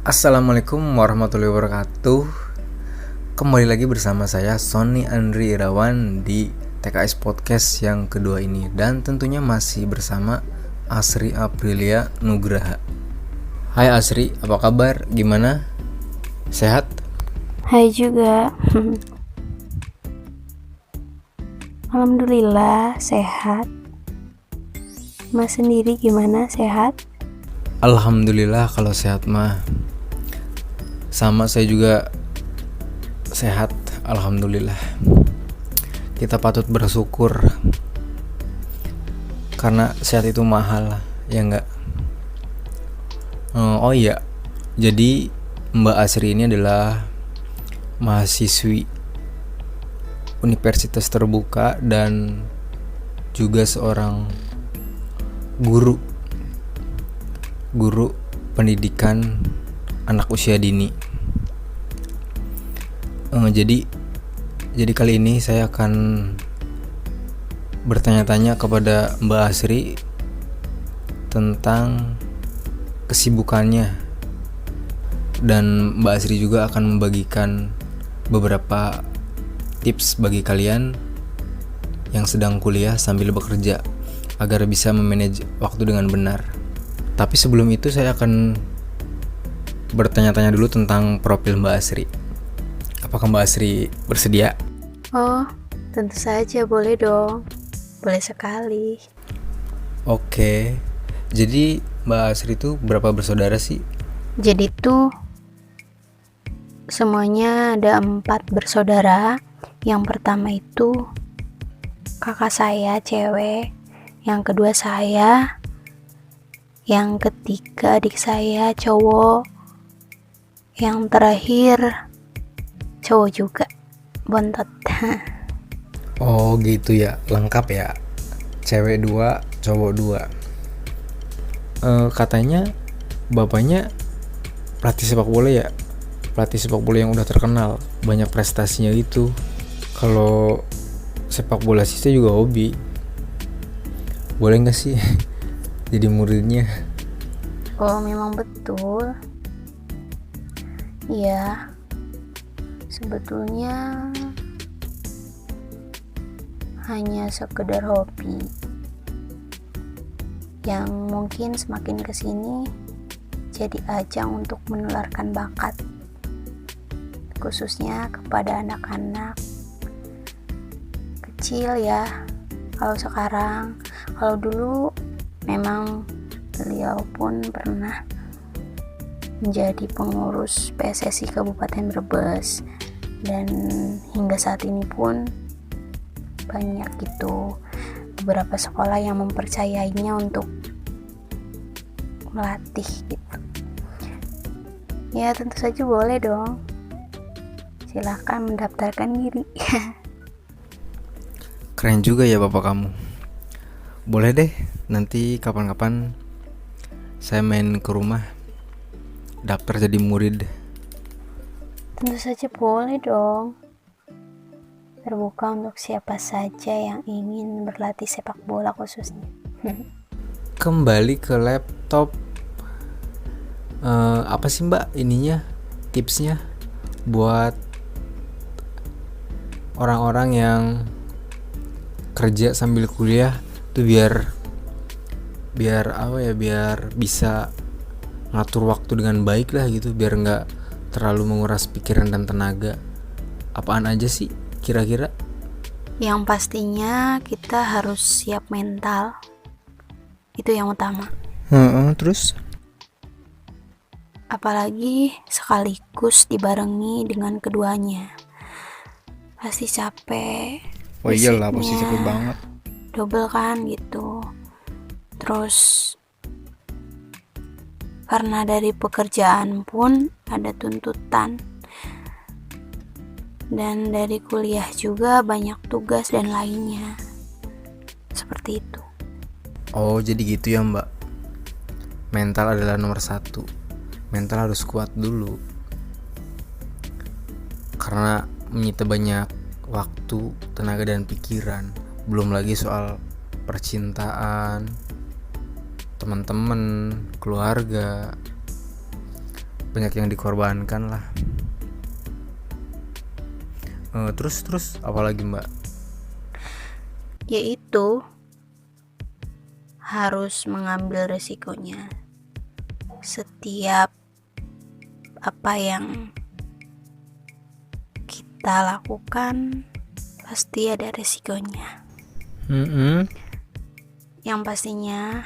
Assalamualaikum warahmatullahi wabarakatuh. Kembali lagi bersama saya Sony Andri Irawan di TKS Podcast yang kedua ini. Dan tentunya masih bersama Asri Aprilia Nugraha. Hai Asri, apa kabar? Gimana? Sehat? Hai juga. Alhamdulillah sehat. Mas sendiri gimana, sehat? Alhamdulillah kalau sehat mah. Sama saya juga sehat, alhamdulillah. Kita patut bersyukur karena sehat itu mahal, ya enggak? Oh iya, jadi Mbak Asri ini adalah mahasiswi Universitas Terbuka dan juga seorang guru pendidikan anak usia dini. Jadi kali ini saya akan bertanya-tanya kepada Mbak Asri tentang kesibukannya, dan Mbak Asri juga akan membagikan beberapa tips bagi kalian yang sedang kuliah sambil bekerja agar bisa memanage waktu dengan benar. Tapi sebelum itu saya akan bertanya-tanya dulu tentang profil Mbak Asri. Apakah Mbak Asri bersedia? Oh, tentu saja, boleh dong. Boleh sekali. Oke. Jadi Mbak Asri itu berapa bersaudara sih? Jadi tuh semuanya ada 4 bersaudara. Yang pertama itu kakak saya cewek, yang kedua saya, yang ketiga adik saya cowok, yang terakhir cowok juga, bontot. Oh gitu ya, lengkap ya. Cewek 2, cowok 2. Katanya bapaknya pelatih sepak bola ya. Pelatih sepak bola yang udah terkenal, banyak prestasinya gitu. Kalau sepak bola sih saya juga hobi. Boleh gak sih jadi muridnya? Oh, memang betul. Iya, sebetulnya hanya sekedar hobi yang mungkin semakin kesini jadi ajang untuk menularkan bakat, khususnya kepada anak-anak kecil ya. Kalau sekarang, kalau dulu memang beliau pun pernah menjadi pengurus PSSI Kabupaten Brebes, dan hingga saat ini pun banyak gitu beberapa sekolah yang mempercayainya untuk melatih gitu. Ya tentu saja boleh dong, silahkan mendaftarkan diri. Keren juga ya bapak kamu. Boleh deh, nanti kapan-kapan saya main ke rumah, daftar jadi murid. Tentu saja boleh dong, terbuka untuk siapa saja yang ingin berlatih sepak bola khususnya. Kembali ke laptop, apa sih mbak ininya, tipsnya buat orang-orang yang kerja sambil kuliah tuh biar bisa ngatur waktu dengan baik lah gitu, biar nggak terlalu menguras pikiran dan tenaga. Apaan aja sih kira-kira? Yang pastinya kita harus siap mental, itu yang utama. Terus? Apalagi sekaligus dibarengi dengan keduanya, pasti capek. Oh iyalah, pasti capek banget. Double kan gitu. Terus karena dari pekerjaan pun ada tuntutan, dan dari kuliah juga banyak tugas dan lainnya. Seperti itu. Oh jadi gitu ya mbak. Mental adalah nomor 1. Mental harus kuat dulu, karena menyita banyak waktu, tenaga dan pikiran. Belum lagi soal percintaan, teman-teman, keluarga. banyak yang dikorbankan lah. Terus apa lagi Mbak? Yaitu harus mengambil resikonya. Setiap apa yang kita lakukan pasti ada resikonya. Yang pastinya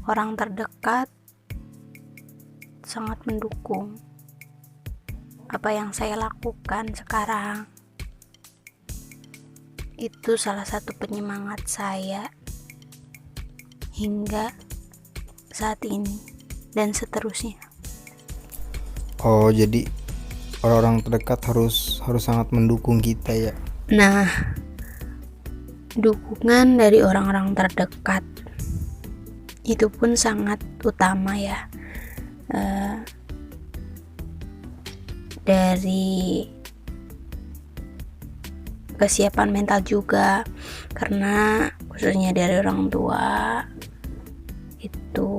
orang terdekat sangat mendukung apa yang saya lakukan sekarang. Itu salah satu penyemangat saya hingga saat ini dan seterusnya. Oh, jadi orang-orang terdekat harus sangat mendukung kita ya. Nah, dukungan dari orang-orang terdekat itu pun sangat utama ya. Dari kesiapan mental juga, karena khususnya dari orang tua itu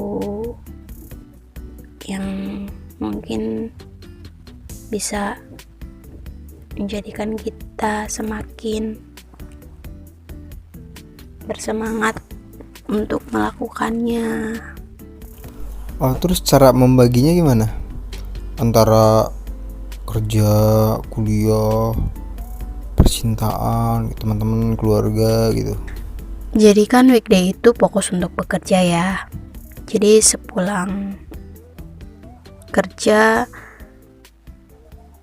yang mungkin bisa menjadikan kita semakin bersemangat untuk melakukannya. Oh, terus cara membaginya gimana? Antara kerja, kuliah, percintaan, teman-teman, keluarga gitu. Jadi kan weekday itu fokus untuk bekerja ya. Jadi sepulang kerja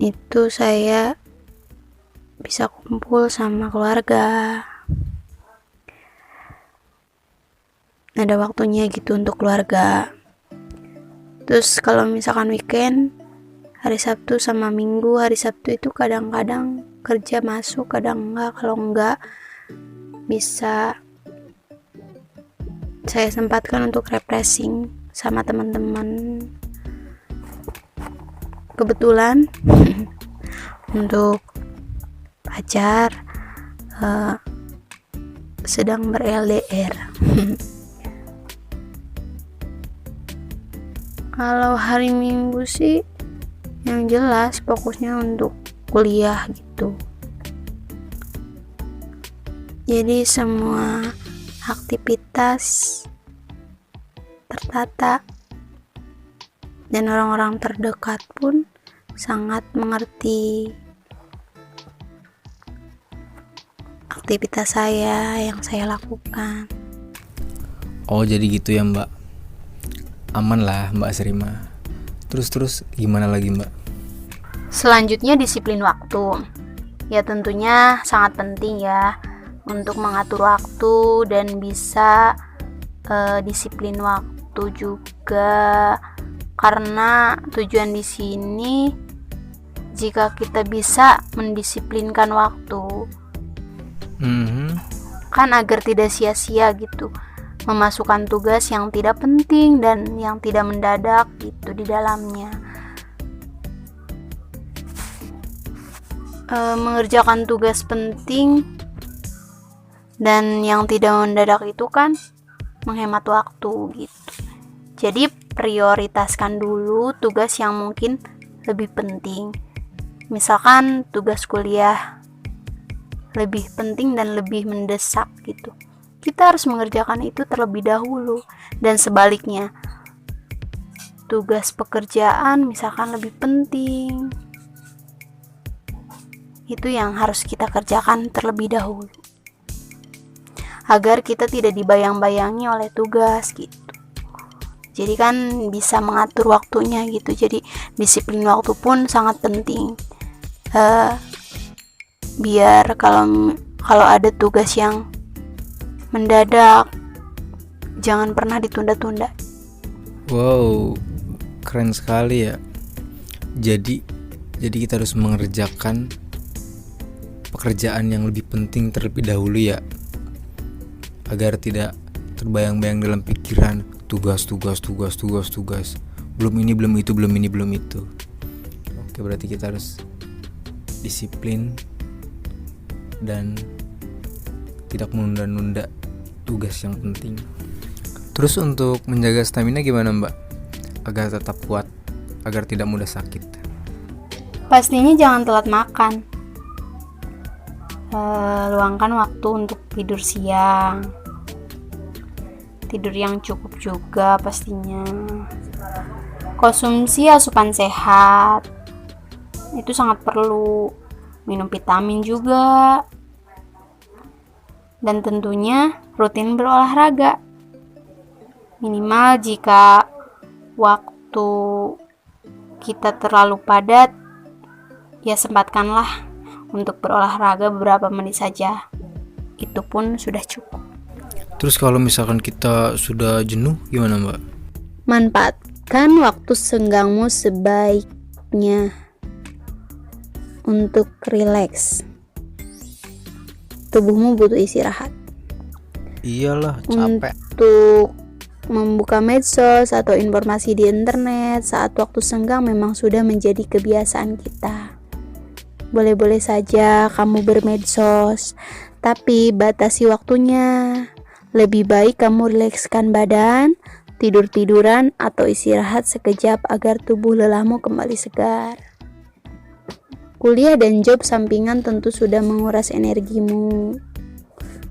itu saya bisa kumpul sama keluarga. Ada waktunya gitu untuk keluarga. Terus kalau misalkan weekend, hari Sabtu sama Minggu, hari Sabtu itu kadang-kadang kerja masuk, kadang enggak. Kalau enggak, bisa saya sempatkan untuk refreshing sama teman-teman. Kebetulan untuk pacar sedang ber-LDR. Kalau hari Minggu sih yang jelas fokusnya untuk kuliah gitu. Jadi semua aktivitas tertata dan orang-orang terdekat pun sangat mengerti aktivitas saya yang saya lakukan. Oh, jadi gitu ya Mbak. Aman lah Mbak Srima. Terus gimana lagi Mbak? Selanjutnya disiplin waktu. Ya tentunya sangat penting ya untuk mengatur waktu dan bisa disiplin waktu juga, karena tujuan di sini jika kita bisa mendisiplinkan waktu kan agar tidak sia-sia gitu memasukkan tugas yang tidak penting dan yang tidak mendadak gitu di dalamnya. Mengerjakan tugas penting dan yang tidak mendadak itu kan menghemat waktu gitu. Jadi prioritaskan dulu tugas yang mungkin lebih penting. Misalkan tugas kuliah lebih penting dan lebih mendesak gitu, kita harus mengerjakan itu terlebih dahulu. Dan sebaliknya, tugas pekerjaan misalkan lebih penting, itu yang harus kita kerjakan terlebih dahulu, agar kita tidak dibayang-bayangi oleh tugas gitu. Jadi kan bisa mengatur waktunya gitu. Jadi disiplin waktu pun sangat penting. Biar kalau ada tugas yang mendadak, jangan pernah ditunda-tunda. Wow, keren sekali ya. Jadi kita harus mengerjakan pekerjaan yang lebih penting terlebih dahulu ya, agar tidak terbayang-bayang dalam pikiran tugas. Belum ini, belum itu. Oke, berarti kita harus disiplin dan tidak menunda-nunda tugas yang penting. Terus untuk menjaga stamina gimana Mbak? agar tetap kuat, agar tidak mudah sakit? Pastinya jangan telat makan. Luangkan waktu untuk tidur siang. Tidur yang cukup juga pastinya. Konsumsi asupan sehat. Itu sangat perlu. Minum vitamin juga. Dan tentunya rutin berolahraga. Minimal jika waktu kita terlalu padat, ya sempatkanlah untuk berolahraga beberapa menit saja. Itu pun sudah cukup. Terus kalau misalkan kita sudah jenuh gimana, Mbak? Manfaatkan waktu senggangmu sebaiknya untuk rileks. Tubuhmu butuh istirahat. Iyalah, capek. Untuk membuka medsos atau informasi di internet saat waktu senggang memang sudah menjadi kebiasaan kita. Boleh-boleh saja kamu bermedsos, tapi batasi waktunya. Lebih baik kamu rilekskan badan, tidur-tiduran atau istirahat sekejap agar tubuh lelahmu kembali segar. Kuliah dan job sampingan tentu sudah menguras energimu.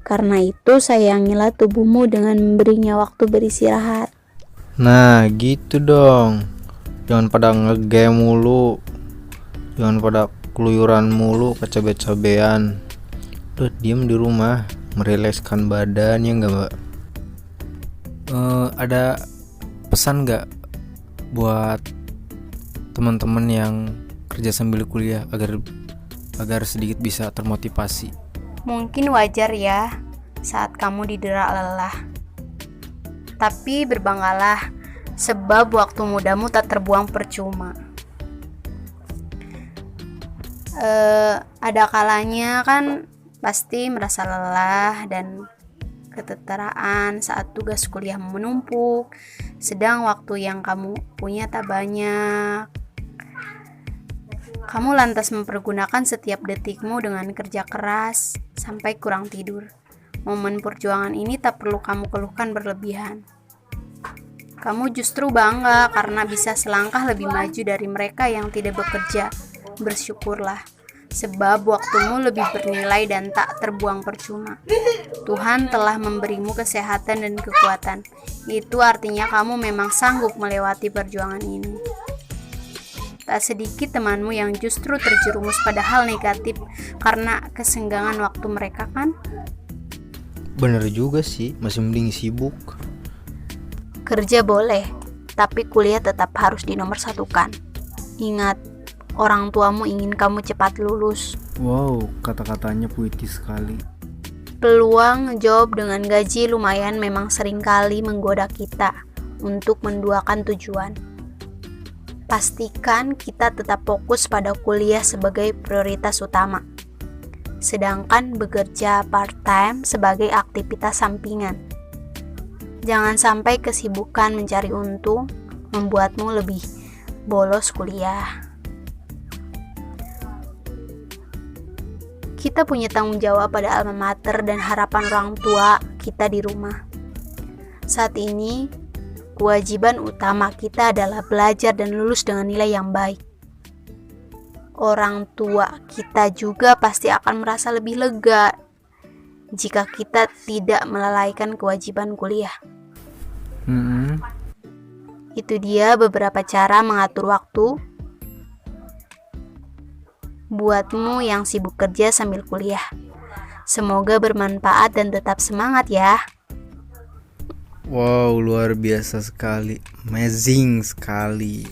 Karena itu sayangilah tubuhmu dengan memberinya waktu beristirahat. Nah, gitu dong. Jangan pada ngegame mulu. Jangan pada keluyuran mulu, kecabe-cabean. Udah diem di rumah, merilekskan badan, ya enggak, Mbak? Ada pesan nggak buat teman-teman yang kerja sambil kuliah agar sedikit bisa termotivasi? Mungkin wajar ya saat kamu didera lelah. Tapi berbanggalah sebab waktu mudamu tak terbuang percuma. Ada kalanya kan pasti merasa lelah dan keteteraan saat tugas kuliah menumpuk, sedang waktu yang kamu punya tak banyak. Kamu lantas mempergunakan setiap detikmu dengan kerja keras sampai kurang tidur. Momen perjuangan ini tak perlu kamu keluhkan berlebihan. Kamu justru bangga karena bisa selangkah lebih maju dari mereka yang tidak bekerja. Bersyukurlah, sebab waktumu lebih bernilai dan tak terbuang percuma. Tuhan telah memberimu kesehatan dan kekuatan. Itu artinya kamu memang sanggup melewati perjuangan ini. Tak sedikit temanmu yang justru terjerumus pada hal negatif karena kesenggangan waktu mereka kan? Bener juga sih, masih mending sibuk. Kerja boleh, tapi kuliah tetap harus dinomorsatukan. Ingat, orang tuamu ingin kamu cepat lulus. Wow, kata-katanya puitis sekali. Peluang job dengan gaji lumayan memang seringkali menggoda kita untuk menduakan tujuan. Pastikan kita tetap fokus pada kuliah sebagai prioritas utama, sedangkan bekerja part-time sebagai aktivitas sampingan. Jangan sampai kesibukan mencari untung membuatmu lebih bolos kuliah. Kita punya tanggung jawab pada alma mater dan harapan orang tua kita di rumah. Saat ini, kewajiban utama kita adalah belajar dan lulus dengan nilai yang baik. Orang tua kita juga pasti akan merasa lebih lega jika kita tidak melalaikan kewajiban kuliah. Itu dia beberapa cara mengatur waktu buatmu yang sibuk kerja sambil kuliah. Semoga bermanfaat dan tetap semangat ya. Wow, luar biasa sekali. Amazing sekali.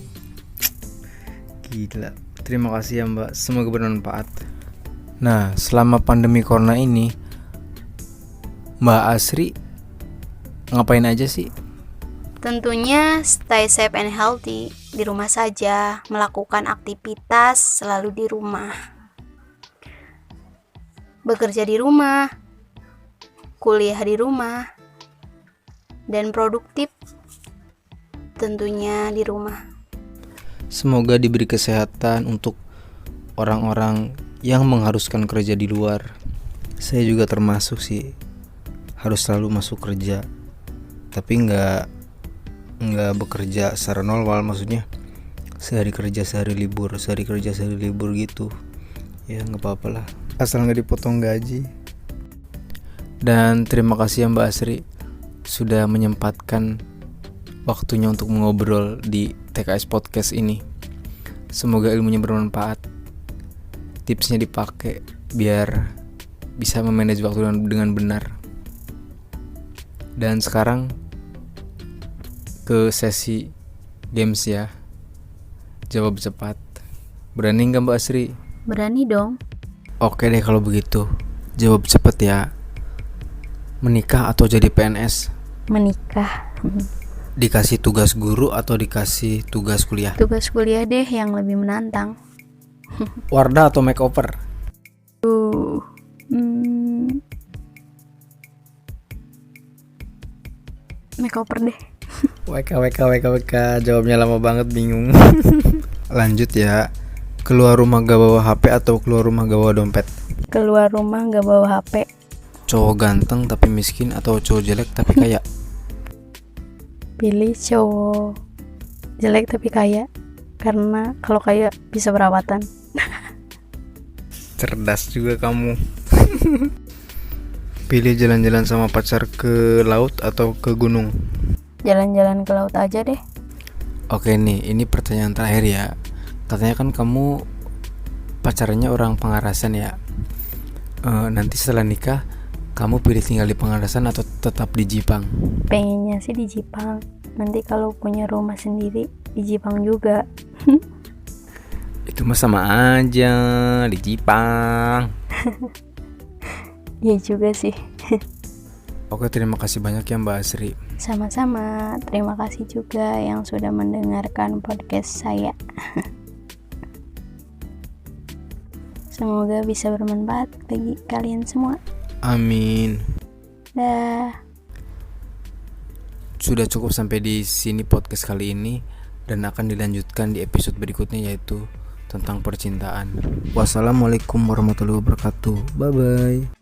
Gila. Terima kasih ya Mbak, semoga bermanfaat. Nah, selama pandemi corona ini Mbak Asri ngapain aja sih? Tentunya stay safe and healthy, di rumah saja, melakukan aktivitas selalu di rumah. Bekerja di rumah, kuliah di rumah, dan produktif tentunya di rumah. Semoga diberi kesehatan untuk orang-orang yang mengharuskan kerja di luar. Saya juga termasuk sih, harus selalu masuk kerja, tapi nggak nggak bekerja secara normal, maksudnya sehari kerja sehari libur, sehari kerja sehari libur gitu. Ya nggak apa-apa lah, asal nggak dipotong gaji. Dan terima kasih ya Mbak Asri sudah menyempatkan waktunya untuk mengobrol di TKS Podcast ini. Semoga ilmunya bermanfaat, tipsnya dipakai biar bisa memanage waktu dengan benar. Dan sekarang ke sesi games ya. Jawab cepat. Berani nggak Mbak Asri? Berani dong. Oke deh kalau begitu. Jawab cepat ya. Menikah atau jadi PNS? Menikah. Dikasih tugas guru atau dikasih tugas kuliah? Tugas kuliah deh yang lebih menantang. Wardah atau makeover? Makeover deh. WK. Jawabnya lama banget, bingung. Lanjut ya. Keluar rumah gak bawa HP atau keluar rumah gak bawa dompet? Keluar rumah gak bawa HP. Cowok ganteng tapi miskin atau cowok jelek tapi kaya? Pilih cowok jelek tapi kaya, karena kalau kaya bisa berawatan. Cerdas juga kamu. Pilih jalan-jalan sama pacar ke laut atau ke gunung? Jalan-jalan ke laut aja deh. Oke nih, ini pertanyaan terakhir ya. Katanya kan kamu pacarnya orang Pangarasan ya. Nanti setelah nikah kamu pilih tinggal di Pangarasan atau tetap di Jipang? Pengennya sih di Jipang. Nanti kalau punya rumah sendiri di Jipang juga. Itu mah sama aja, di Jipang. Ya juga sih. Oke, terima kasih banyak ya Mbak Asri. Sama-sama. Terima kasih juga yang sudah mendengarkan podcast saya. Semoga bisa bermanfaat bagi kalian semua. Amin. Dah. Sudah cukup sampai di sini podcast kali ini, dan akan dilanjutkan di episode berikutnya yaitu tentang percintaan. Wassalamualaikum warahmatullahi wabarakatuh. Bye bye.